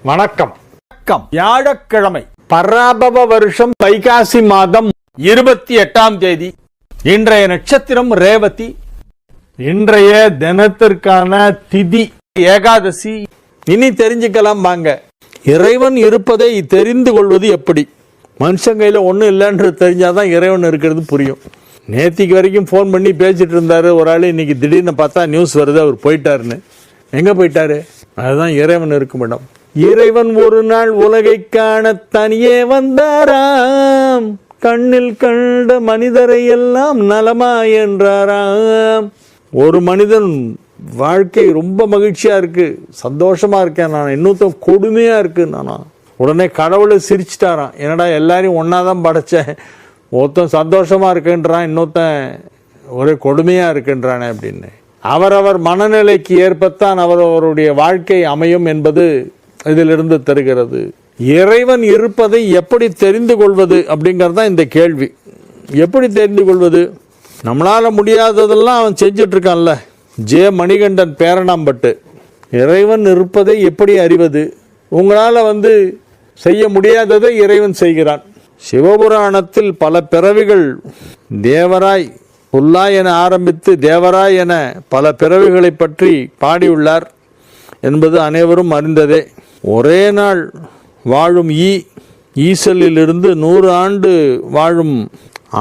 வணக்கம். வியாழக்கிழமை, பராபவ வருஷம் வைகாசி மாதம் 28ஆம் தேதி. இன்றைய நட்சத்திரம் ரேவதி. இன்றைய தினத்திற்கான திதி ஏகாதசி. இனி தெரிஞ்சுக்கலாம் வாங்க. இறைவன் இருப்பதை தெரிந்து கொள்வது எப்படி? மனுஷன் கையில் ஒன்றும் இல்லைன்றது தெரிஞ்சாதான் இறைவன் இருக்கிறது புரியும். நேத்திக்கு வரைக்கும் ஃபோன் பண்ணி பேசிட்டு இருந்தாரு ஒரு ஆள். இன்னைக்கு திடீர்னு பார்த்தா நியூஸ் வருது அவர் போயிட்டாருன்னு. எங்க போயிட்டாரு? அதுதான் இறைவன் இருக்கும் இடம். இறைவன் ஒரு நாள் உலகை காண தனியே வந்தாராம். கண்ணில் கண்ட மனிதரை எல்லாம் நலமா என்றாராம். ஒரு மனிதன் வாழ்க்கை ரொம்ப மகிழ்ச்சியா இருக்கு, சந்தோஷமா இருக்கேன் நான், இன்னொருத்தன் கொடுமையா இருக்கு நானா. உடனே கடவுளை சிரிச்சிட்டாராம். என்னடா எல்லாரையும் ஒன்னாதான் படைச்சேன், ஒருத்தன் சந்தோஷமா இருக்குன்றான், இன்னொருத்தன் ஒரே கொடுமையா இருக்குன்றானே அப்படின்னு. அவரவர் மனநிலைக்கு ஏற்பத்தான் அவரவருடைய வாழ்க்கை அமையும் என்பது இதிலிருந்து தருகிறது. இறைவன் இருப்பதை எப்படி தெரிந்து கொள்வது அப்படிங்கிறது தான் இந்த கேள்வி. எப்படி தெரிந்து கொள்வது? நம்மளால முடியாததெல்லாம் அவன் செஞ்சுட்டு இருக்கான்ல. ஜே மணிகண்டன் பேரணாம்பட்டு. இறைவன் இருப்பதை எப்படி அறிவது? உங்களால செய்ய முடியாததை இறைவன் செய்கிறான். சிவபுராணத்தில் பல பிறவிகள் தேவராய் புல்லாய் என ஆரம்பித்து தேவராய் என பல பிறவிகளை பற்றி பாடியுள்ளார் என்பது அனைவரும் அறிந்ததே. ஒரே நாள் வாழும் ஈசலிலிருந்து 100 ஆண்டு வாழும்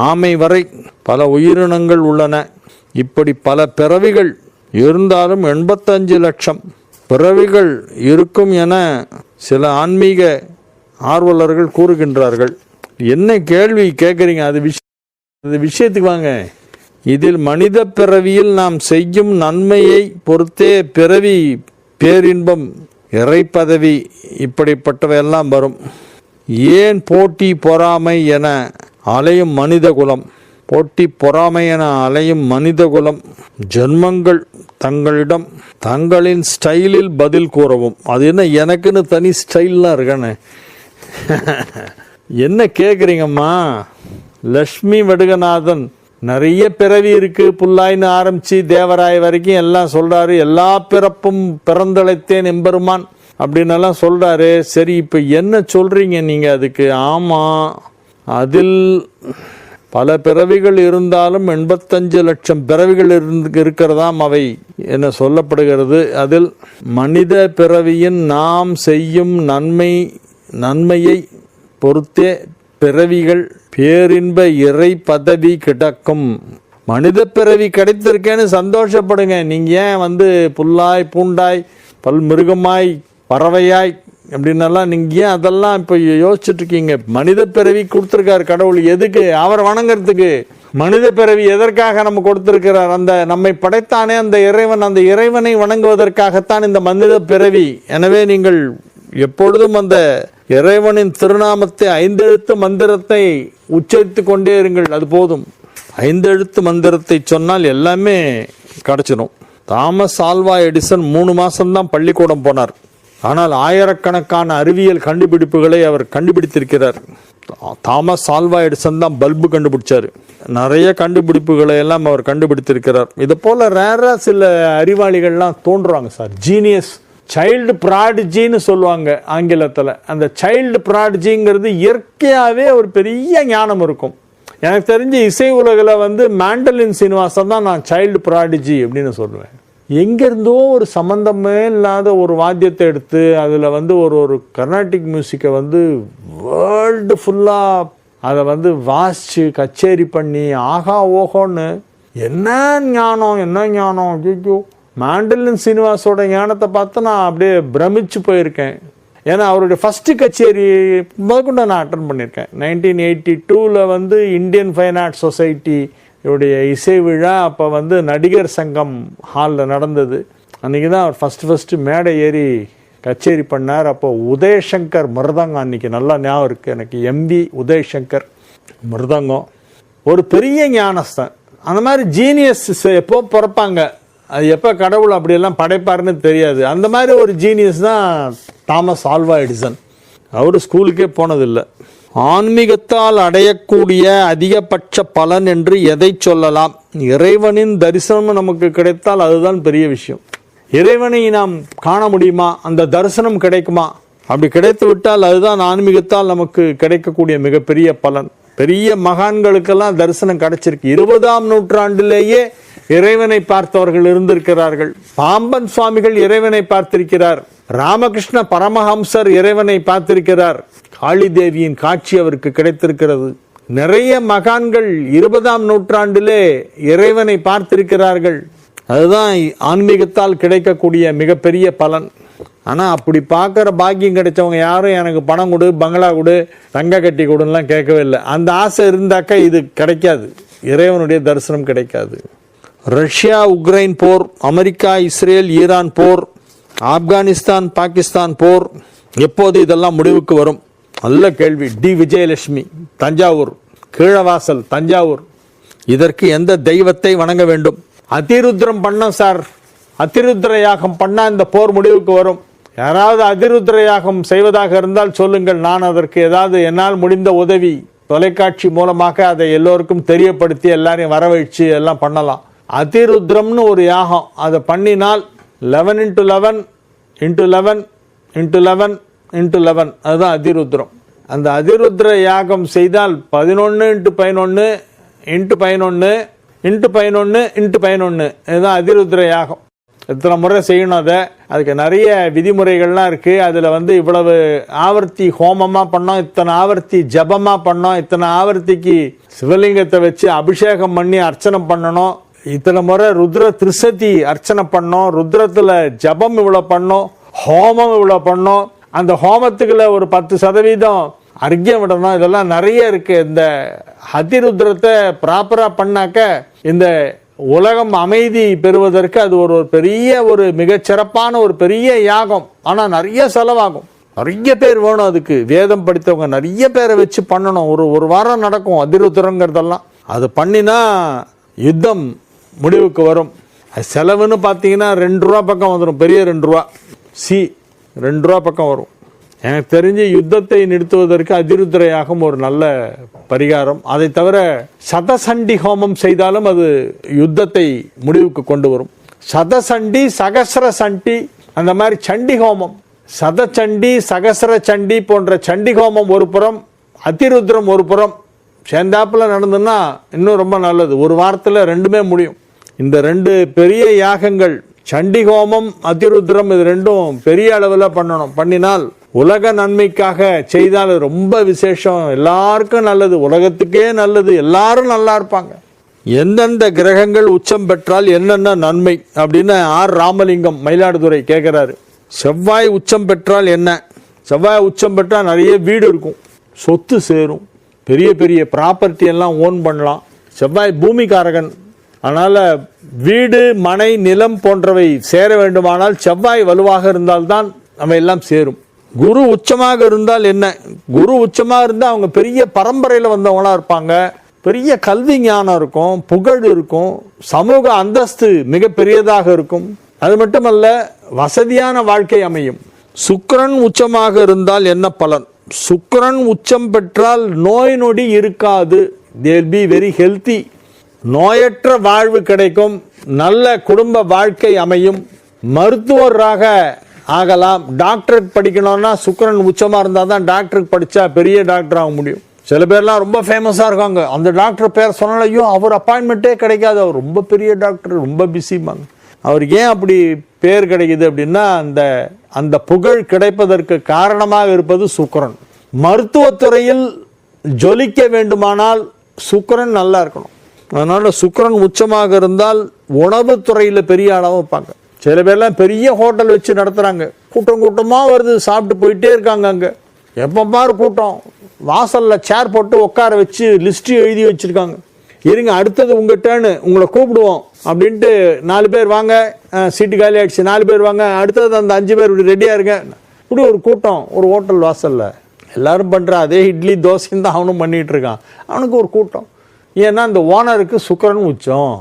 ஆமை வரை பல உயிரினங்கள் உள்ளன. இப்படி பல பிறவிகள் இருந்தாலும் 85 லட்சம் பிறவிகள் இருக்கும் என சில ஆன்மீக ஆர்வலர்கள் கூறுகின்றார்கள். என்ன கேள்வி கேட்குறீங்க? அது விஷயத்துக்கு வாங்க. இதில் மனித பிறவியில் நாம் செய்யும் நன்மையை பொறுத்தே பிறவி, பேரின்பம், இறைப்பதவி இப்படிப்பட்டவையெல்லாம் வரும். ஏன் போட்டி பொறாமை என அலையும் மனித குலம்? போட்டி பொறாமை என அலையும் மனித குலம் ஜென்மங்கள் தங்களிடம் தங்களின் ஸ்டைலில் பதில் கூறவும். அது என்ன, எனக்குன்னு தனி ஸ்டைல்லாம் இருக்கானே. என்ன கேட்குறீங்கம்மா? லக்ஷ்மி வடுகநாதன் நிறைய பிறவி இருக்கு, புல்லாயின்னு ஆரம்பிச்சு தேவராய வரைக்கும் எல்லாம் சொல்றாரு. எல்லா பிறப்பும் பிறந்தழைத்தேன் எம்பெருமான் அப்படின்னு எல்லாம் சொல்றாரு. சரி, இப்ப என்ன சொல்றீங்க நீங்க அதுக்கு? ஆமா, அதில் பல பிறவிகள் இருந்தாலும் 85 லட்சம் பிறவிகள் இருக்கிறதாம் அவை என சொல்லப்படுகிறது. அதில் மனித பிறவியின் நாம் செய்யும் நன்மையை பொறுத்தே பிறவிகள் பேரின்ப இறை பதவி கிடக்கும். மனித பிறவி கிடைத்திருக்கேன்னு சந்தோஷப்படுங்க. நீங்க ஏன் புல்லாய் பூண்டாய் பல் மிருகமாய் பறவையாய் அப்படின்னெல்லாம் நீங்க ஏன் அதெல்லாம் இப்ப யோசிச்சுட்டு இருக்கீங்க? மனித பிறவி கொடுத்திருக்காரு கடவுள். எதுக்கு? அவரை வணங்குறதுக்கு. மனித பிறவி எதற்காக நம்ம கொடுத்திருக்கிறார்? அந்த நம்மை படைத்தானே அந்த இறைவன், அந்த இறைவனை வணங்குவதற்காகத்தான் இந்த மனித பிறவி. எனவே நீங்கள் எப்பொழுதும் அந்த இறைவனின் திருநாமத்தை 5 எழுத்து மந்திரத்தை உச்சரித்து கொண்டே இருங்கள். அது போதும். 5 எழுத்து மந்திரத்தை சொன்னால் எல்லாமே கிடைச்சிடும். தாமஸ் ஆல்வா எடிசன் 3 மாசம்தான் பள்ளிக்கூடம் போனார். ஆனால் ஆயிரக்கணக்கான அறிவியல் கண்டுபிடிப்புகளை அவர் கண்டுபிடித்திருக்கிறார். தாமஸ் ஆல்வா எடிசன் தான் பல்பு கண்டுபிடிச்சாரு. நிறைய கண்டுபிடிப்புகளை எல்லாம் அவர் கண்டுபிடித்திருக்கிறார். இது போல ரேரா சில அறிவாளிகள்லாம் தோன்றுவாங்க சார். ஜீனியஸ், சைல்டு ப்ராடிஜின்னு சொல்லுவாங்க ஆங்கிலத்தில். அந்த சைல்டு ப்ராடிஜிங்கிறது இயற்கையாகவே ஒரு பெரிய ஞானம் இருக்கும். எனக்கு தெரிஞ்சு இசை உலகில் மேண்டலின் சீனிவாசன் தான் நான் சைல்டு ப்ராடிஜி அப்படின்னு சொல்லுவேன். எங்கேருந்தோ ஒரு சம்பந்தமே இல்லாத ஒரு வாத்தியத்தை எடுத்து அதில் ஒரு கர்நாடிக் மியூசிக்கை வேர்ல்டு ஃபுல்லாக அதை வாசித்து கச்சேரி பண்ணி ஆகா ஓஹோன்னு என்ன ஞானம் ஐயோ. மேண்டலின் சீனிவாசோட ஞானத்தை பார்த்து நான் அப்படியே பிரமிச்சு போயிருக்கேன். ஏன்னா அவருடைய ஃபர்ஸ்ட் கச்சேரி முதற்கொண்டு நான் அட்டன் பண்ணியிருக்கேன். 1982 இந்தியன் ஃபைன் ஆர்ட் சொசைட்டி இவருடைய இசை விழா அப்போ நடிகர் சங்கம் ஹாலில் நடந்தது. அன்றைக்கி தான் அவர் ஃபஸ்ட்டு மேடை ஏறி கச்சேரி பண்ணார். அப்போ உதயசங்கர் மிருதங்கம், அன்றைக்கி நல்லா ஞாபகம் இருக்குது எனக்கு, எம்பி உதயசங்கர் மிருதங்கம். ஒரு பெரிய ஞானஸ்தான். அந்த மாதிரி ஜீனியஸ் எப்போ பிறப்பாங்க, அது எப்போ கடவுள் அப்படியெல்லாம் படைப்பாருன்னு தெரியாது. அந்த மாதிரி ஒரு ஜீனியஸ் தான் தாமஸ் ஆல்வா எடிசன். அவர் ஸ்கூலுக்கே போனதில்லை. ஆன்மீகத்தால் அடையக்கூடிய அதிகபட்ச பலன் என்று எதை சொல்லலாம்? இறைவனின் தரிசனம் நமக்கு கிடைத்தால் அதுதான் பெரிய விஷயம். இறைவனை நாம் காண முடியுமா? அந்த தரிசனம் கிடைக்குமா? அப்படி கிடைத்து விட்டால் அதுதான் ஆன்மீகத்தால் நமக்கு கிடைக்கக்கூடிய மிகப்பெரிய பலன். பெரிய மகான்களுக்கெல்லாம் தரிசனம் கிடைச்சிருக்கு. 20ஆம் நூற்றாண்டிலேயே இறைவனை பார்த்தவர்கள் இருந்திருக்கிறார்கள். பாம்பன் சுவாமிகள் இறைவனை பார்த்திருக்கிறார். ராமகிருஷ்ண பரமஹம்சர் இறைவனை பார்த்திருக்கிறார். காளி தேவியின் காட்சி அவருக்கு கிடைத்திருக்கிறது. நிறைய மகான்கள் 20ஆம் நூற்றாண்டிலே இறைவனை பார்த்திருக்கிறார்கள். அதுதான் ஆன்மீகத்தால் கிடைக்கக்கூடிய மிகப்பெரிய பலன். ஆனால் அப்படி பார்க்குற பாக்கியம் கிடைச்சவங்க யாரும் எனக்கு பணம் கொடு, பங்களா கொடு, தங்க கட்டி கொடுலாம் கேட்கவே இல்லை. அந்த ஆசை இருந்தாக்கா இது கிடைக்காது, இறைவனுடைய தரிசனம் கிடைக்காது. ரஷ்யா உக்ரைன் போர், அமெரிக்கா இஸ்ரேல் ஈரான் போர், ஆப்கானிஸ்தான் பாகிஸ்தான் போர், எப்போது இதெல்லாம் முடிவுக்கு வரும்? நல்ல கேள்வி. டி விஜயலட்சுமி, தஞ்சாவூர், கீழவாசல், தஞ்சாவூர். இதற்கு எந்த தெய்வத்தை வணங்க வேண்டும்? அதிருத்ரம் பண்ண சார், அதிருத்ர யாகம் பண்ணா இந்த போர் முடிவுக்கு வரும். யாராவது அதிருத்ர யாகம் செய்வதாக இருந்தால் சொல்லுங்கள், நான் அதற்கு ஏதாவது என்னால் முடிந்த உதவி தொலைக்காட்சி மூலமாக அதை எல்லோருக்கும் தெரியப்படுத்தி எல்லாரையும் வரவழைச்சு எல்லாம் பண்ணலாம். அதிருத்ரம்னு ஒரு யாகம், அதை பண்ணினால் 11 into 11 into 11 into 11 into 11, அதுதான் அதிருத்ரம். அந்த அதிருத்ர யாகம் செய்தால் 11 into 11 into 11 into 11 into 11, இதுதான் அதிருத்ர யாகம். எத்தனை முறை செய்யணும் அதுக்கு நிறைய விதிமுறைகள்லாம் இருக்குது. அதில் இவ்வளவு ஆவர்த்தி ஹோமமாக பண்ணோம், இத்தனை ஆவர்த்தி ஜபமாக பண்ணோம், இத்தனை ஆவர்த்திக்கு சிவலிங்கத்தை வச்சு அபிஷேகம் பண்ணி அர்ச்சனை பண்ணணும், இத்தனை முறை ருத்ர திரிசதி அர்ச்சனை பண்ணோம், ருத்ரத்தில் ஜபம் இவ்வளோ பண்ணோம், ஹோமம் இவ்வளோ பண்ணோம், அந்த ஹோமத்துக்குள்ள ஒரு 10% அர்க்கியம் விடணும். இதெல்லாம் நிறைய இருக்குது. இந்த அதிருத்ரத்தை ப்ராப்பராக பண்ணாக்க இந்த உலகம் அமைதி பெறுவதற்கு அது ஒரு பெரிய ஒரு மிகச்சிறப்பான ஒரு பெரிய யாகம். ஆனால் நிறைய செலவாகும், நிறைய பேர் வேணும். அதுக்கு வேதம் படித்தவங்க நிறைய பேரை வச்சு பண்ணணும். ஒரு வாரம் நடக்கும் அதிருத்ரங்கிறதெல்லாம். அது பண்ணினா யுத்தம் முடிவுக்கு வரும். செலவுன்னு பார்த்தீங்கன்னா 2 ரூபா பக்கம் வந்துடும், பெரிய 2 ரூபா, 2 ரூபா பக்கம் வரும். எனக்கு தெரிஞ்சு யுத்தத்தை நிறுத்துவதற்கு அதிருத்ர யாகம் ஒரு நல்ல பரிகாரம். அதை தவிர சதசண்டி ஹோமம் செய்தாலும் அது யுத்தத்தை முடிவுக்கு கொண்டு வரும். சதசண்டி, சகசர சண்டி, அந்த மாதிரி சண்டி ஹோமம், சதச்சண்டி, சகசர சண்டி போன்ற சண்டி ஹோமம் ஒரு புறம், அதிருத்ரம் ஒரு புறம் சேர்ந்தாப்புல நடந்ததுன்னா இன்னும் ரொம்ப நல்லது. ஒரு வாரத்தில் 2மே முடியும். இந்த 2 பெரிய யாகங்கள், சண்டி ஹோமம், அதிருத்ரம், இது 2ம் பெரிய அளவில் பண்ணணும். பண்ணினால் உலக நன்மைக்காக செய்தால் ரொம்ப விசேஷம், எல்லாருக்கும் நல்லது, உலகத்துக்கே நல்லது, எல்லாரும் நல்லா இருப்பாங்க. எந்தெந்த கிரகங்கள் உச்சம் பெற்றால் என்னென்ன நன்மை அப்படின்னு ஆர் ராமலிங்கம் மயிலாடுதுறை கேட்குறாரு. செவ்வாய் உச்சம் பெற்றால் என்ன? செவ்வாய் உச்சம் பெற்றால் நிறைய வீடு இருக்கும், சொத்து சேரும், பெரிய பெரிய ப்ராப்பர்ட்டி எல்லாம் ஓன் பண்ணலாம். செவ்வாய் பூமிகாரகன், அதனால் வீடு மனை நிலம் போன்றவை சேர வேண்டுமானால் செவ்வாய் வலுவாக இருந்தால்தான் நம்ம எல்லாம் சேரும். குரு உச்சமாக இருந்தால் என்ன? குரு உச்சமாக இருந்தால் அவங்க பெரிய பரம்பரையில் வந்தவங்களா இருப்பாங்க, பெரிய கல்வி ஞானம் இருக்கும், புகழ் இருக்கும், சமூக அந்தஸ்து மிக பெரியதாக இருக்கும். அது மட்டுமல்ல, வசதியான வாழ்க்கை அமையும். சுக்கிரன் உச்சமாக இருந்தால் என்ன பலன்? சுக்கிரன் உச்சம் பெற்றால் நோய் நொடி இருக்காது, they'll be very healthy. நோயற்ற வாழ்வு கிடைக்கும், நல்ல குடும்ப வாழ்க்கை அமையும், மருத்துவராக ஆகலாம். டாக்டருக்கு படிக்கணும்னா சுக்கிரன் உச்சமாக இருந்தால் தான் டாக்டருக்கு படித்தா பெரிய டாக்டர் ஆக முடியும். சில பேர்லாம் ரொம்ப ஃபேமஸாக இருக்காங்க, அந்த டாக்டர் பேர் சொன்னாலும் ஐயோ அவர் அப்பாயின்மெண்ட்டே கிடைக்காது, அவர் ரொம்ப பெரிய டாக்டர், ரொம்ப பிஸிமாங்க. அவருக்கு ஏன் அப்படி பேர் கிடைக்குது அப்படின்னா அந்த புகழ் கிடைப்பதற்கு காரணமாக இருப்பது சுக்கிரன். மருத்துவத்துறையில் ஜொலிக்க வேண்டுமானால் சுக்கிரன் நல்லா இருக்கணும். அதனால சுக்கிரன் உச்சமாக இருந்தால் உணவுத்துறையில் பெரிய அளவு வைப்பாங்க. சில பேர்லாம் பெரிய ஹோட்டல் வச்சு நடத்துகிறாங்க, கூட்டம் கூட்டமாக வருது, சாப்பிட்டு போயிட்டே இருக்காங்க. அங்கே எப்போ பாரு கூட்டம், வாசலில் சேர் போட்டு உட்கார வச்சு லிஸ்ட்டு எழுதி வச்சுருக்காங்க. இருங்க அடுத்தது உங்கள் டேர்னு, உங்களை கூப்பிடுவோம் அப்படின்ட்டு 4 பேர் வாங்க, சீட்டு காலி ஆகிடுச்சு, 4 பேர் வாங்க, அடுத்தது அந்த 5 பேர் இப்படி ரெடியாக இருங்க. இப்படி ஒரு கூட்டம் ஒரு ஹோட்டல் வாசலில் எல்லாரும் பண்ணுற அதே இட்லி தோசைன்னு தான் அவனும் பண்ணிகிட்டு இருக்கான். அவனுக்கு ஒரு கூட்டம். ஏன்னா அந்த ஓனருக்கு சுக்கிரன் உச்சம்.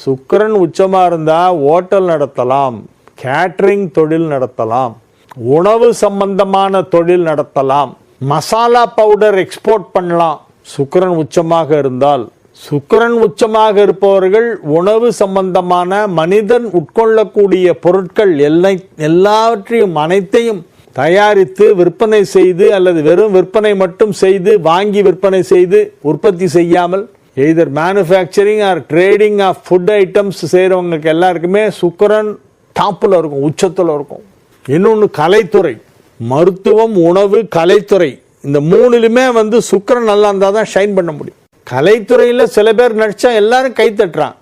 சுக்கிரன் உச்சமாக இருந்தால் ஹோட்டல் நடத்தலாம், கேட்ரிங் தொழில் நடத்தலாம், உணவு சம்பந்தமான தொழில் நடத்தலாம், மசாலா பவுடர் எக்ஸ்போர்ட் பண்ணலாம். சுக்கிரன் உச்சமாக இருந்தால். சுக்கிரன் உச்சமாக இருப்பவர்கள் உணவு சம்பந்தமான மனிதன் உட்கொள்ளக்கூடிய பொருட்கள் எல்லாவற்றையும் அனைத்தையும் தயாரித்து விற்பனை செய்து அல்லது வெறும் விற்பனை மட்டும் செய்து வாங்கி விற்பனை செய்து உற்பத்தி செய்யாமல் either manufacturing or trading of food items செய்கிறவங்களுக்கு எல்லாருக்குமே சுக்கிரன் டாப்பில் இருக்கும், உச்சத்தில் இருக்கும். இன்னொன்று கலைத்துறை, மருத்துவம், உணவு, கலைத்துறை, இந்த மூணுலையுமே சுக்கிரன் நல்லா இருந்தால் தான் ஷைன் பண்ண முடியும். கலைத்துறையில் சில பேர் நடித்தா எல்லாரும் கை தட்டுறான்,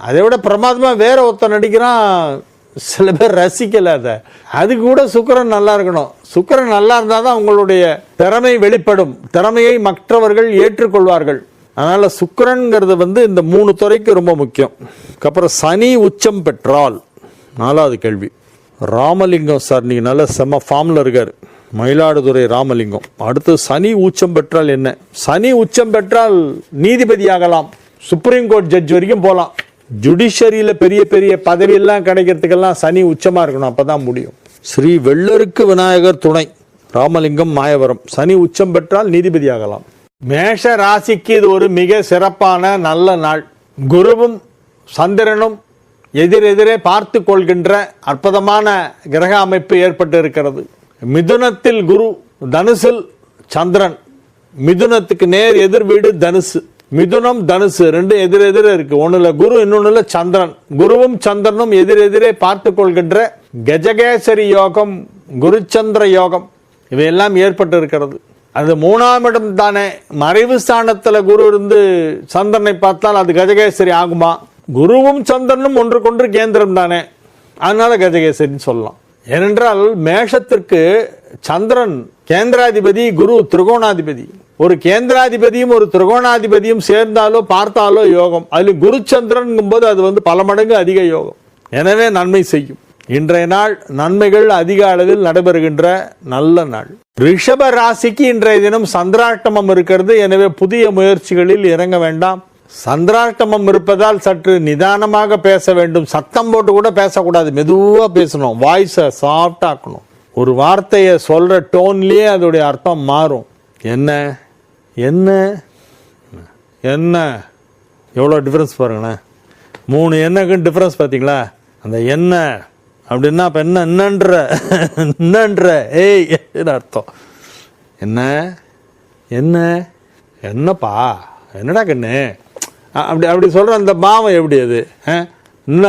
அதை விட பிரமாதமாக வேற ஒருத்தர் நடிக்கிறான், சில பேர் ரசிக்கல. அது கூட சுக்கிரன் நல்லா இருக்கணும். சுக்கிரன் நல்லா இருந்தால் தான் உங்களுடைய திறமை வெளிப்படும், திறமையை மற்றவர்கள் ஏற்றுக்கொள்வார்கள். அதனால சுக்கிரன்ங்கிறது இந்த 3 துறைக்கு ரொம்ப முக்கியம். அப்புறம் சனி உச்சம் பெற்றால், 4வது கேள்வி. ராமலிங்கம் சார் நீங்க நல்ல செம்ம ஃபார்ம்ல இருக்காரு, மயிலாடுதுறை ராமலிங்கம். அடுத்து சனி உச்சம் பெற்றால் என்ன? சனி உச்சம் பெற்றால் நீதிபதி ஆகலாம், சுப்ரீம் கோர்ட் ஜட்ஜ் வரைக்கும் போகலாம். ஜுடிஷரியில பெரிய பெரிய பதவி எல்லாம் கிடைக்கிறதுக்கெல்லாம் சனி உச்சமா இருக்கணும், அப்பதான் முடியும். ஸ்ரீ வெள்ளருக்கு விநாயகர் துணை, ராமலிங்கம், மாயவரம். சனி உச்சம் பெற்றால் நீதிபதி ஆகலாம். மேஷ ராசிக்கு இது ஒரு மிக சிறப்பான நல்ல நாள். குருவும் சந்திரனும் எதிரெதிரே பார்த்து கொள்கின்ற அற்புதமான கிரக அமைப்பு ஏற்பட்டு இருக்கிறது. மிதுனத்தில் குரு, தனுசில் சந்திரன். மிதுனத்துக்கு நேர் எதிர் வீடு தனுசு. மிதுனம் தனுசு ரெண்டு எதிரெதிரே இருக்கு. ஒண்ணுல குரு, இன்னொன்னுல சந்திரன். குருவும் சந்திரனும் எதிரெதிரே பார்த்து கொள்கின்ற கஜகேசரி யோகம், குருச்சந்திர யோகம் இவையெல்லாம் ஏற்பட்டு இருக்கிறது. அது 3ஆம் இடம் தானே. மறைவு ஸ்தானத்துல குரு இருந்து சந்திரனை பார்த்தால் அது கஜகேசரி ஆகுமா? குருவும் சந்திரனும் ஒன்றுக்கொன்று கேந்திரம் தானே, அதனால கஜகேசரின்னு சொல்லலாம். ஏனென்றால் மேஷத்திற்கு சந்திரன் கேந்திராதிபதி, குரு திரிகோணாதிபதி. ஒரு கேந்திராதிபதியும் ஒரு திரிகோணாதிபதியும் சேர்ந்தாலோ பார்த்தாலோ யோகம். அதில் குரு சந்திரன் போது அது பல மடங்கு அதிக யோகம். எனவே நன்மை செய்யும். இன்றைய நாள் நன்மைகள் அதிக அளவில் நடைபெறுகின்ற நல்ல நாள். ரிஷப ராசிக்கு இன்றைய தினம் சந்திராஷ்டமம் இருக்கிறது. எனவே புதிய முயற்சிகளில் இறங்க வேண்டாம். சந்திராஷ்டமம் இருப்பதால் சற்று நிதானமாக பேச வேண்டும். சத்தம் போட்டு கூட பேசக்கூடாது, மெதுவா பேசணும். வாய்ஸை சாஃப்ட் ஆக்கணும். ஒரு வார்த்தையை சொல்ற டோன்லயே அதோடைய அர்த்தம் மாறும். என்ன என்ன என்ன எவ்வளோ டிஃப்ரென்ஸ் பாருங்களேன். 3 எண்ணக்கும் டிஃப்ரென்ஸ் பார்த்தீங்களா? அந்த என்ன அப்படின்னா இப்போ என்னன்ற ஏய் அர்த்தம். என்ன என்ன என்னப்பா என்னடா கண்ணு அப்படி அப்படி சொல்கிற அந்த பாவம் எப்படி அது? என்ன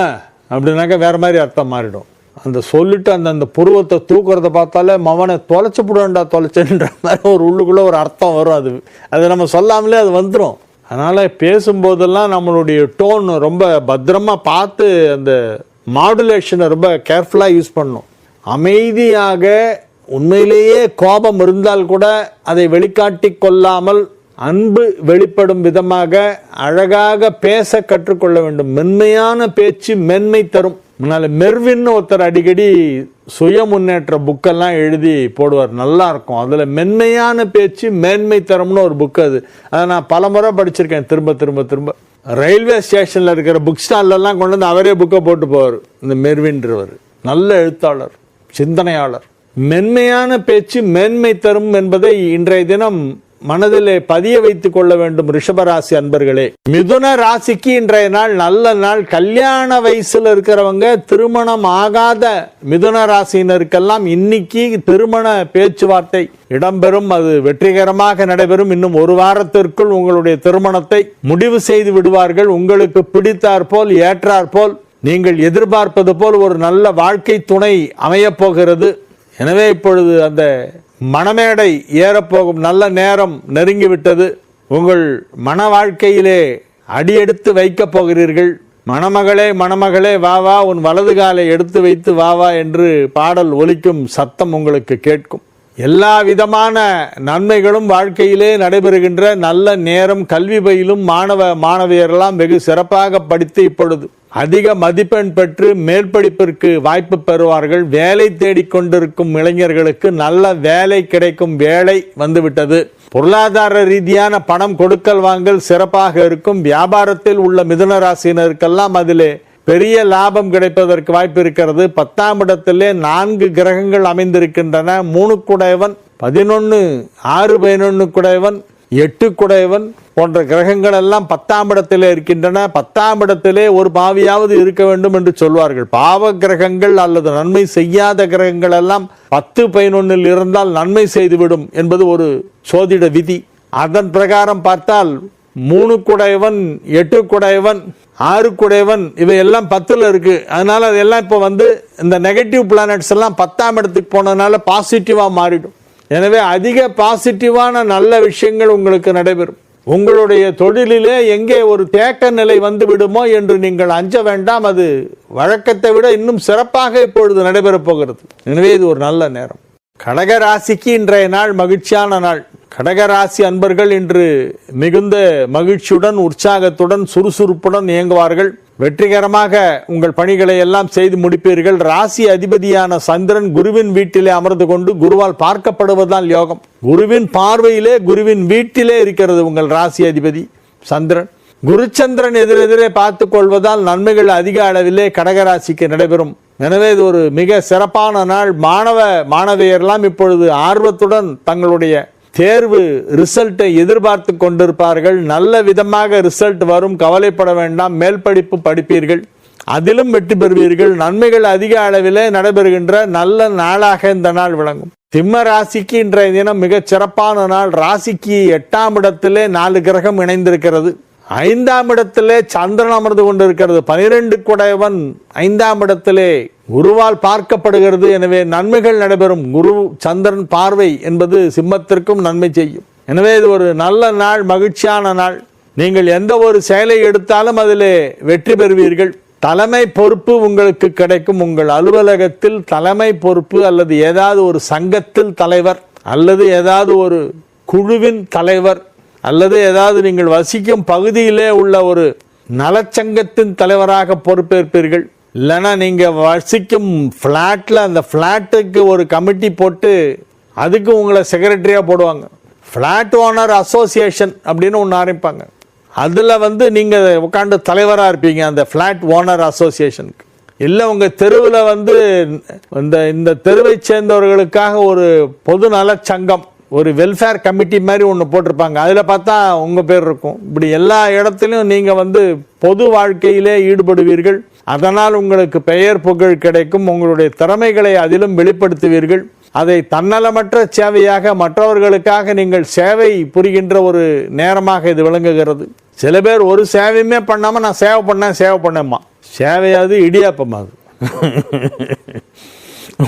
அப்படின்னாக்கா வேற மாதிரி அர்த்தம் மாறிடும். அந்த சொல்லிட்டு அந்த புருவத்தை தூக்குறத பார்த்தாலே மவனை தொலைச்சு போடுவேன்டா தொலைச்சுன்ற மாதிரி ஒரு உள்ளுக்குள்ளே ஒரு அர்த்தம் வரும். அது நம்ம சொல்லாமலே அது வந்துடும். அதனால் பேசும்போதெல்லாம் நம்மளுடைய டோன் ரொம்ப பத்திரமா பார்த்து அந்த மாடுலேஷனை ரொம்ப கேர்ஃபுல்லாக யூஸ் பண்ணணும். அமைதியாக, உண்மையிலேயே கோபம் இருந்தால் கூட அதை வெளிக்காட்டி கொள்ளாமல் அன்பு வெளிப்படும் விதமாக அழகாக பேச கற்றுக்கொள்ள வேண்டும். மென்மையான பேச்சு மென்மை தரும். முன்னால மெர்வின் ஒருத்தர் அடிக்கடி சுய முன்னேற்ற புக்கெல்லாம் எழுதி போடுவார், நல்லா இருக்கும். அதுல மென்மையான பேச்சு மேன்மை தரும்னு ஒரு புக். அதை நான் பல முறை படிச்சிருக்கேன், திரும்ப திரும்ப திரும்ப. ரயில்வே ஸ்டேஷன்ல இருக்கிற புக் ஸ்டால்லாம் கொண்டு வந்து அவரே புக்கை போட்டு போவார். இந்த மெர்வின்றவர் நல்ல எழுத்தாளர், சிந்தனையாளர். மென்மையான பேச்சு மேன்மை தரும் என்பதை இன்றைய தினம் மனதிலே பதிய வைத்துக் கொள்ள வேண்டும். ரிஷபராசி அன்பர்களே, மிதுன ராசிக்கு இன்றைய நாள் நல்ல நாள். கல்யாண வயசுல இருக்கிறவங்க, திருமணம் ஆகாத மிதுன ராசியினருக்கெல்லாம் இன்னைக்கு திருமண பேச்சுவார்த்தை இடம்பெறும். அது வெற்றிகரமாக நடைபெறும். இன்னும் 1 வாரத்திற்குள் உங்களுடைய திருமணத்தை முடிவு செய்து விடுவார்கள். உங்களுக்கு பிடித்தாற் போல், ஏற்றாற் போல், நீங்கள் எதிர்பார்ப்பது போல் ஒரு நல்ல வாழ்க்கை துணை அமையப் போகிறது. எனவே இப்பொழுது அந்த மணமேடை ஏறப்போகும் நல்ல நேரம் நெருங்கிவிட்டது. உங்கள் மன வாழ்க்கையிலே அடியெடுத்து வைக்கப் போகிறீர்கள். மணமகளே மணமகளே வா வா, உன் வலது காலை எடுத்து வைத்து வா வா என்று பாடல் ஒலிக்கும் சத்தம் உங்களுக்கு கேட்கும். எல்லா விதமான நன்மைகளும் வாழ்க்கையிலே நடைபெறுகின்ற நல்ல நேரம். கல்வி பயிலும் மாணவியரெல்லாம் வெகு சிறப்பாக படித்து இப்பொழுது அதிக மதிப்பெண் பெற்று மேல் படிப்பிற்கு வாய்ப்பு பெறுவார்கள். வேலை தேடிக்கொண்டிருக்கும் இளைஞர்களுக்கு நல்ல வேலை கிடைக்கும் வேலை வந்துவிட்டது. பொருளாதார ரீதியான பணம் கொடுக்கல் வாங்கல் சிறப்பாக இருக்கும். வியாபாரத்தில் உள்ள மிதுன ராசியினருக்கெல்லாம் அதிலே பெரிய லாபம் கிடைப்பதற்கு வாய்ப்பு இருக்கிறது. 10ஆம் இடத்திலே 4 கிரகங்கள் அமைந்திருக்கின்றன. 3 குடையவன் 11, 6, 11 குடையவன் 8 குடையவன் போன்ற கிரகங்கள் எல்லாம் 10ஆம் இடத்திலே இருக்கின்றன. 10ஆம் இடத்திலே ஒரு பாவியாவது இருக்க வேண்டும் என்று சொல்வார்கள். பாவ கிரகங்கள் அல்லது நன்மை செய்யாத கிரகங்கள் எல்லாம் 10, 11 இருந்தால் நன்மை செய்துவிடும் என்பது ஒரு சோதிட விதி. அதன் பிரகாரம் பார்த்தால் 3 குடையவன், 8 குடையவன், 6 குடையவன் இவையெல்லாம் 10ல் இருக்கு. அதனால அதெல்லாம் இப்போ இந்த நெகட்டிவ் பிளானட்ஸ் எல்லாம் 10ஆம் இடத்துக்கு போனதுனால பாசிட்டிவா மாறிடும். எனவே அதிக பாசிட்டிவான நல்ல விஷயங்கள் உங்களுக்கு நடைபெறும். உங்களுடைய தொழிலிலே எங்கே ஒரு தேக்க நிலை வந்து விடுமோ என்று நீங்கள் அஞ்ச வேண்டாம். அது வழக்கத்தை விட இன்னும் சிறப்பாக இப்பொழுது நடைபெறப் போகிறது. எனவே இது ஒரு நல்ல நேரம். கடக ராசிக்கு இன்றைய நாள் மகிழ்ச்சியான நாள். கடகராசி அன்பர்கள் இன்று மிகுந்த மகிழ்ச்சியுடன், உற்சாகத்துடன், சுறுசுறுப்புடன் இயங்குவார்கள். வெற்றிகரமாக உங்கள் பணிகளை எல்லாம் செய்து முடிப்பீர்கள். ராசி அதிபதியான சந்திரன் குருவின் வீட்டிலே அமர்ந்து கொண்டு குருவால் பார்க்கப்படுவதால் யோகம். குருவின் பார்வையிலே, குருவின் வீட்டிலே இருக்கிறது உங்கள் ராசி அதிபதி சந்திரன். குருச்சந்திரன் எதிரெதிரே பார்த்துக் கொள்வதால் நன்மைகள் அதிக அளவிலே கடகராசிக்கு நடைபெறும். எனவே இது ஒரு மிக சிறப்பான நாள். மாணவியரெல்லாம் இப்பொழுது ஆர்வத்துடன் தங்களுடைய தேர்வு ரிசல்ட்டை எதிர்பார்த்து கொண்டிருப்பார்கள். நல்ல விதமாக ரிசல்ட் வரும், கவலைப்பட வேண்டாம். மேல் படிப்பு படிப்பீர்கள், அதிலும் வெற்றி பெறுவீர்கள். நன்மைகள் அதிக அளவிலே நடைபெறுகின்ற நல்ல நாளாக இந்த நாள் விளங்கும். சிம்ம ராசிக்கு இன்றைய தினம் மிகச் சிறப்பான நாள். ராசிக்கு 8ஆம் இடத்திலே 4 கிரகம் இணைந்திருக்கிறது. 5ஆம் இடத்திலே சந்திரன் அமர்ந்து கொண்டிருக்கிறது. 12 குடையவன் 5ஆம் இடத்திலே குருவால் பார்க்கப்படுகிறது. எனவே நன்மைகள் நடைபெறும். குரு சந்திரன் பார்வை என்பது சிம்மத்திற்கும் நன்மை செய்யும். எனவே இது ஒரு நல்ல நாள், மகிழ்ச்சியான நாள். நீங்கள் எந்த ஒரு செயலை எடுத்தாலும் அதிலே வெற்றி பெறுவீர்கள். தலைமை பொறுப்பு உங்களுக்கு கிடைக்கும். உங்கள் அலுவலகத்தில் தலைமை பொறுப்பு அல்லது ஏதாவது ஒரு சங்கத்தில் தலைவர் அல்லது ஏதாவது ஒரு குழுவின் தலைவர் அல்லது ஏதாவது நீங்கள் வசிக்கும் பகுதியிலே உள்ள ஒரு நலச்சங்கத்தின் தலைவராக பொறுப்பேற்பீர்கள். இல்லைன்னா நீங்கள் வசிக்கும் ஃப்ளாட்டில் அந்த ஃப்ளாட்டுக்கு ஒரு கமிட்டி போட்டு அதுக்கு உங்களை செக்ரட்டரியாக போடுவாங்க. ஃப்ளாட் ஓனர் அசோசியேஷன் அப்படின்னு ஒன்று ஆரம்பிப்பாங்க. அதில் நீங்கள் உட்காந்து தலைவராக இருப்பீங்க அந்த ஃப்ளாட் ஓனர் அசோசியேஷனுக்கு. இல்லை உங்கள் தெருவில் இந்த தெருவை சேர்ந்தவர்களுக்காக ஒரு பொது நல சங்கம், ஒரு வெல்ஃபேர் கமிட்டி மாதிரி ஒன்று போட்டிருப்பாங்க. அதில் பார்த்தா உங்கள் பேர் இருக்கும். இப்படி எல்லா இடத்துலையும் நீங்கள் பொது வாழ்க்கையிலே ஈடுபடுவீர்கள். அதனால் உங்களுக்கு பெயர் புகழ் கிடைக்கும். உங்களுடைய திறமைகளை அதிலும் வெளிப்படுத்துவீர்கள். அதை தன்னலமற்ற சேவையாக மற்றவர்களுக்காக நீங்கள் சேவை புரிகின்ற ஒரு நேரமாக இது விளங்குகிறது. சில பேர் ஒரு சேவையுமே பண்ணாமல் நான் சேவை பண்ணேம்மா. சேவையாவது இடியாப்பம்மா, அது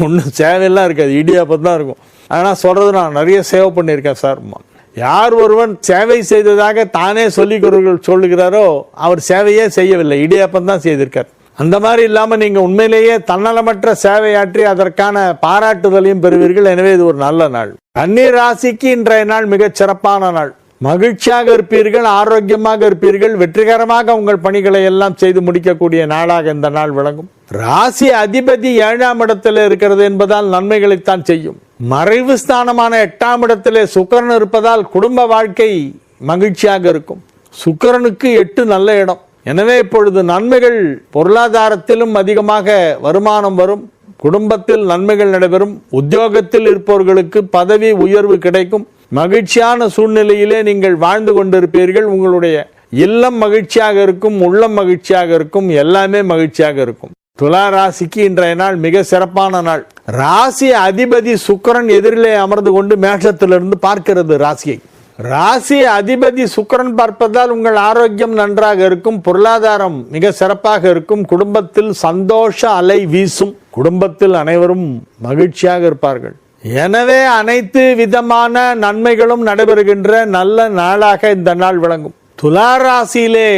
ஒன்றும் சேவையெல்லாம் இருக்காது, இடியாப்பம் தான் இருக்கும். ஆனால் சொல்கிறது நான் நிறைய சேவை பண்ணியிருக்கேன் சார்மா. யார் ஒருவன் சேவை செய்ததாக தானே சொல்லுகிறாரோ அவர் சேவையே செய்யவில்லை, இடியாப்பம் தான் செய்திருக்கார். அந்த மாதிரி இல்லாமல் நீங்கள் உண்மையிலேயே தன்னலமற்ற சேவையாற்றி அதற்கான பாராட்டுதலையும் பெறுவீர்கள். எனவே இது ஒரு நல்ல நாள். கன்னி ராசிக்கு இன்றைய நாள் மிகச் சிறப்பான நாள். மகிழ்ச்சியாக இருப்பீர்கள், ஆரோக்கியமாக இருப்பீர்கள். வெற்றிகரமாக உங்கள் பணிகளை எல்லாம் செய்து முடிக்கக்கூடிய நாளாக இந்த நாள் விளங்கும். ராசி அதிபதி 7ஆம் இடத்தில் இருக்கிறது என்பதால் நன்மைகளைத்தான் செய்யும். மறைவு ஸ்தானமான 8ஆம் இடத்திலே சுக்கிரன் இருப்பதால் குடும்ப வாழ்க்கை மகிழ்ச்சியாக இருக்கும். சுக்கிரனுக்கு 8 நல்ல இடம். எனவே இப்பொழுது நன்மைகள், பொருளாதாரத்திலும் அதிகமாக வருமானம் வரும். குடும்பத்தில் நன்மைகள் நடைபெறும். உத்தியோகத்தில் இருப்பவர்களுக்கு பதவி உயர்வு கிடைக்கும். மகிழ்ச்சியான சூழ்நிலையிலே நீங்கள் வாழ்ந்து கொண்டிருப்பீர்கள். உங்களுடைய இல்லம் மகிழ்ச்சியாக இருக்கும், உள்ளம் மகிழ்ச்சியாக இருக்கும், எல்லாமே மகிழ்ச்சியாக இருக்கும். துலா ராசிக்கு இன்றைய நாள் மிக சிறப்பான நாள். ராசி அதிபதி சுக்கிரன் எதிரிலே அமர்ந்து கொண்டு மேஷத்திலிருந்து பார்க்கிறது ராசியை. ராசி அதிபதி சுக்கிரன் பார்ப்பதால் உங்கள் ஆரோக்கியம் நன்றாக இருக்கும். பொருளாதாரம் மிக சிறப்பாக இருக்கும். குடும்பத்தில் சந்தோஷ அலை வீசும். குடும்பத்தில் அனைவரும் மகிழ்ச்சியாக இருப்பார்கள். எனவே அனைத்து விதமான நன்மைகளும் நடைபெறுகின்ற நல்ல நாளாக இந்த நாள் விளங்கும். துலா ராசியிலே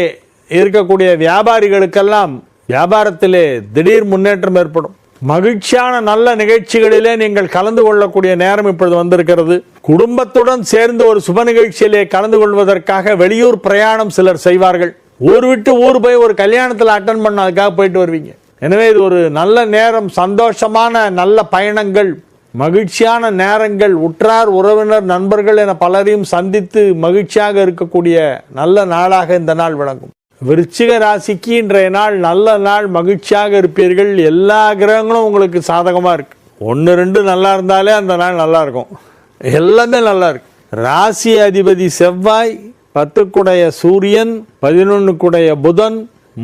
இருக்கக்கூடிய வியாபாரிகளுக்கெல்லாம் வியாபாரத்திலே திடீர் முன்னேற்றம் ஏற்படும். மகிழ்ச்சியான நல்ல நிகழ்ச்சிகளிலே நீங்கள் கலந்து கொள்ளக்கூடிய நேரம் இப்பொழுது வந்திருக்கிறது. குடும்பத்துடன் சேர்ந்து ஒரு சுப நிகழ்ச்சியிலே கலந்து கொள்வதற்காக வெளியூர் பிரயாணம் சிலர் செய்வார்கள். ஊர் விட்டு ஊர் போய் ஒரு கல்யாணத்தில் அட்டன் பண்ண அதுக்காக போயிட்டு வருவீங்க. எனவே இது ஒரு நல்ல நேரம். சந்தோஷமான நல்ல பயணங்கள், மகிழ்ச்சியான நேரங்கள், உற்றார் உறவினர் நண்பர்கள் என பலரையும் சந்தித்து மகிழ்ச்சியாக இருக்கக்கூடிய நல்ல நாளாக இந்த நாள் விளங்கும். விருச்சிக ராசிக்கு இன்றைய நாள் நல்ல நாள். மகிழ்ச்சியாக இருப்பீர்கள். எல்லா கிரகங்களும் உங்களுக்கு சாதகமாக இருக்கு. 1, 2 நல்லா இருந்தாலே அந்த நாள் நல்லா இருக்கும். எல்லாமே நல்லா இருக்கு. ராசி அதிபதி செவ்வாய், 10 சூரியன், 11 புதன்,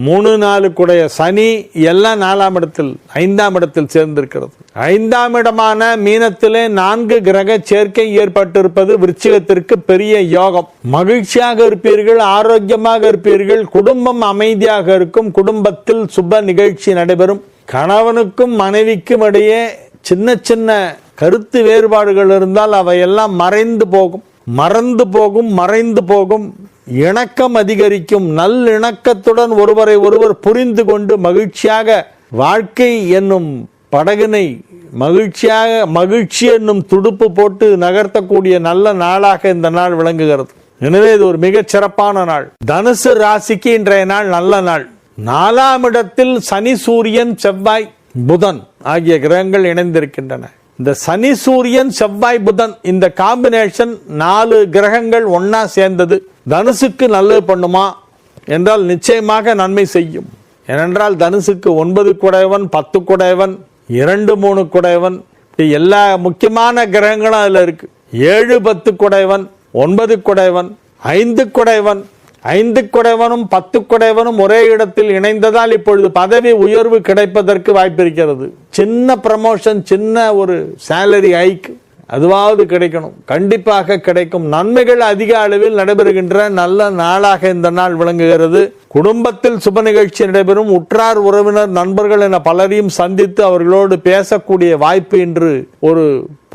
3-4 சனி எல்லாம் 4ஆம் இடத்தில் 5ஆம் இடத்தில் சேர்ந்திருக்கிறது. 5ஆம் இடமான மீனத்திலே 4 கிரக சேர்க்கை ஏற்பட்டிருப்பது விருச்சிகத்திற்கு பெரிய யோகம். மகிழ்ச்சியாக இருப்பீர்கள், ஆரோக்கியமாக இருப்பீர்கள், குடும்பம் அமைதியாக இருக்கும், குடும்பத்தில் சுப நிகழ்ச்சி நடைபெறும். கணவனுக்கும் மனைவிக்கும் இடையே சின்ன சின்ன கருத்து வேறுபாடுகள் இருந்தால் அவையெல்லாம் மறைந்து போகும். இணக்கம் அதிகரிக்கும். நல்லிணக்கத்துடன் ஒருவரை ஒருவர் புரிந்து கொண்டு மகிழ்ச்சியாக வாழ்க்கை என்னும் படகினை மகிழ்ச்சி என்னும் துடுப்பு போட்டு நகர்த்தக்கூடிய நல்ல நாளாக இந்த நாள் விளங்குகிறது. எனவே இது ஒரு மிகச் சிறப்பான நாள். தனுசு ராசிக்கு இன்றைய நாள் நல்ல நாள். 4ஆம் இடத்தில் சனி, சூரியன், செவ்வாய், புதன் ஆகிய கிரகங்கள் இணைந்திருக்கின்றன. இந்த சனி, சூரியன், செவ்வாய், புதன் இந்த காம்பினேஷன் 4 கிரகங்கள் ஒன்னா சேர்ந்தது தனுசுக்கு நல்லது பண்ணுமா என்றால் நிச்சயமாக நன்மை செய்யும். ஏனென்றால் தனுசுக்கு 9 குடையவன், 10 குடையவன், 2, 3 குடையவன், எல்லா முக்கியமான கிரகங்களும் அதுல இருக்கு. 7, 10 குடையவன், 9 குடையவன், 5 குடையவன், 5 குடையவனும் 10 குடையவனும் ஒரே இடத்தில் இணைந்ததால் இப்பொழுது பதவி உயர்வு கிடைப்பதற்கு வாய்ப்பு இருக்கிறது. சின்ன ப்ரமோஷன், சின்ன ஒரு சேலரி ஹைக் அதுவாவது கிடைக்கணும், கண்டிப்பாக கிடைக்கும். நன்மைகள் அதிக அளவில் நடைபெறுகின்ற நல்ல நாளாக இந்த நாள் விளங்குகிறது. குடும்பத்தில் சுப நிகழ்ச்சி நடைபெறும். உற்றார் உறவினர் நண்பர்கள் என பலரையும் சந்தித்து அவர்களோடு பேசக்கூடிய வாய்ப்பு இன்று ஒரு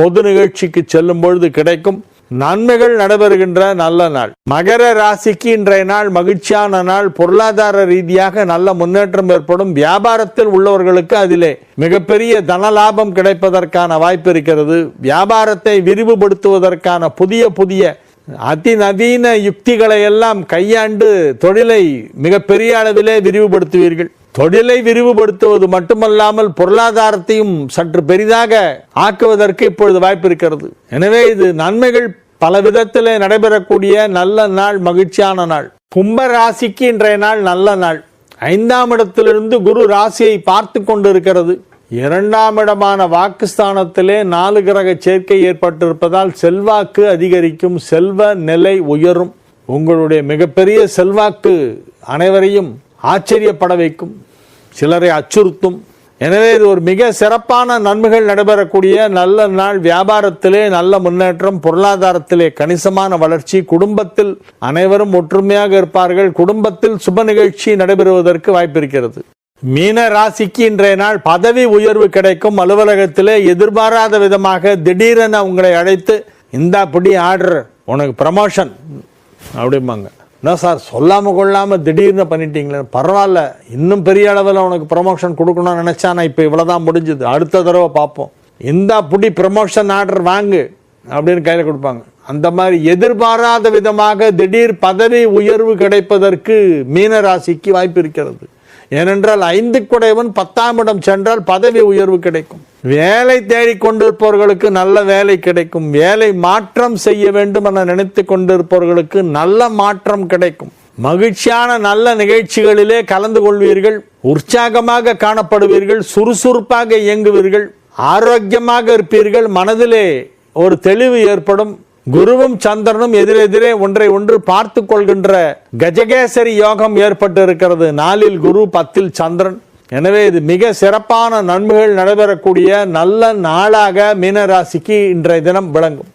பொது நிகழ்ச்சிக்கு செல்லும் பொழுது கிடைக்கும். நன்மைகள் நடைபெறுகின்ற நல்ல நாள். மகர ராசிக்கு இன்றைய நாள் மகிழ்ச்சியான நாள். பொருளாதார ரீதியாக நல்ல முன்னேற்றம் ஏற்படும். வியாபாரத்தில் உள்ளவர்களுக்கு அதிலே மிகப்பெரிய தன லாபம் கிடைப்பதற்கான வாய்ப்பு இருக்கிறது. வியாபாரத்தை விரிவுபடுத்துவதற்கான புதிய அதிநவீன யுக்திகளை எல்லாம் கையாண்டு தொழிலை மிகப்பெரிய அளவிலே விரிவுபடுத்துவீர்கள். தொழிலை விரிவுபடுத்துவது மட்டுமல்லாமல் பொருளாதாரத்தையும் சற்று பெரிதாக ஆக்குவதற்கு இப்பொழுது வாய்ப்பு இருக்கிறது. எனவே இது நன்மைகள் பல விதத்திலே நடைபெறக்கூடிய நல்ல நாள், மகிழ்ச்சியான நாள். கும்ப ராசிக்கு இன்றைய நாள் நல்ல நாள். 5ஆம் இடத்திலிருந்து குரு ராசியை பார்த்து கொண்டிருக்கிறது. 2ஆம் இடமான வாக்குஸ்தானத்திலே 4 கிரக சேர்க்கை ஏற்பட்டிருப்பதால் செல்வாக்கு அதிகரிக்கும், செல்வ நிலை உயரும். உங்களுடைய மிகப்பெரிய செல்வாக்கு அனைவரையும் ஆச்சரியப்பட வைக்கும், சிலரை அச்சுறுத்தும். எனவே இது ஒரு மிக சிறப்பான நன்மைகள் நடைபெறக்கூடிய நல்ல நாள். வியாபாரத்திலே நல்ல முன்னேற்றம், பொருளாதாரத்திலே கணிசமான வளர்ச்சி, குடும்பத்தில் அனைவரும் ஒற்றுமையாக இருப்பார்கள், குடும்பத்தில் சுப நிகழ்ச்சி நடைபெறுவதற்கு வாய்ப்பு இருக்கிறது. மீன ராசிக்கு இன்றைய நாள் பதவி உயர்வு கிடைக்கும். அலுவலகத்திலே எதிர்பாராத விதமாக திடீரென உங்களை அழைத்து இந்த அப்படி ஆர்டர், உனக்கு ப்ரமோஷன் அப்படிம்பாங்க. என்ன சார் சொல்லாமல் கொள்ளாமல் திடீர்னு பண்ணிட்டீங்களே, பரவாயில்ல, இன்னும் பெரிய அளவில் உனக்கு ப்ரமோஷன் கொடுக்கணும்னு நினச்சா நான் இப்போ இவ்வளோதான் முடிஞ்சுது, அடுத்த தடவை பார்ப்போம், இந்த புடி ப்ரமோஷன் ஆர்டர் வாங்கு அப்படின்னு கையில் கொடுப்பாங்க. அந்த மாதிரி எதிர்பாராத விதமாக திடீர் பதவி உயர்வு கிடைப்பதற்கு மீன ராசிக்கு வாய்ப்பு இருக்கிறது. ஏனென்றால் 5 குடையவன் 10ஆம் இடம் சென்றால் பதவி உயர்வு கிடைக்கும். வேலை தேடிக் கொண்டிருப்பவர்களுக்கு நல்ல வேலை கிடைக்கும். வேலை மாற்றம் செய்ய வேண்டும் என நினைத்து கொண்டிருப்பவர்களுக்கு நல்ல மாற்றம் கிடைக்கும். மகிழ்ச்சியான நல்ல நிகழ்ச்சிகளிலே கலந்து கொள்வீர்கள். உற்சாகமாக காணப்படுவீர்கள். சுறுசுறுப்பாக இயங்குவீர்கள். ஆரோக்கியமாக இருப்பீர்கள். மனதிலே ஒரு தெளிவு ஏற்படும். குருவும் சந்திரனும் எதிரெதிரே ஒன்றை ஒன்று பார்த்து கொள்கின்ற கஜகேசரி யோகம் ஏற்பட்டு இருக்கிறது. 4இல் குரு, 10இல் சந்திரன். எனவே இது மிக சிறப்பான நன்மைகள் நடைபெறக்கூடிய நல்ல நாளாக மீனராசிக்கு இன்றைய தினம் விளங்கும்.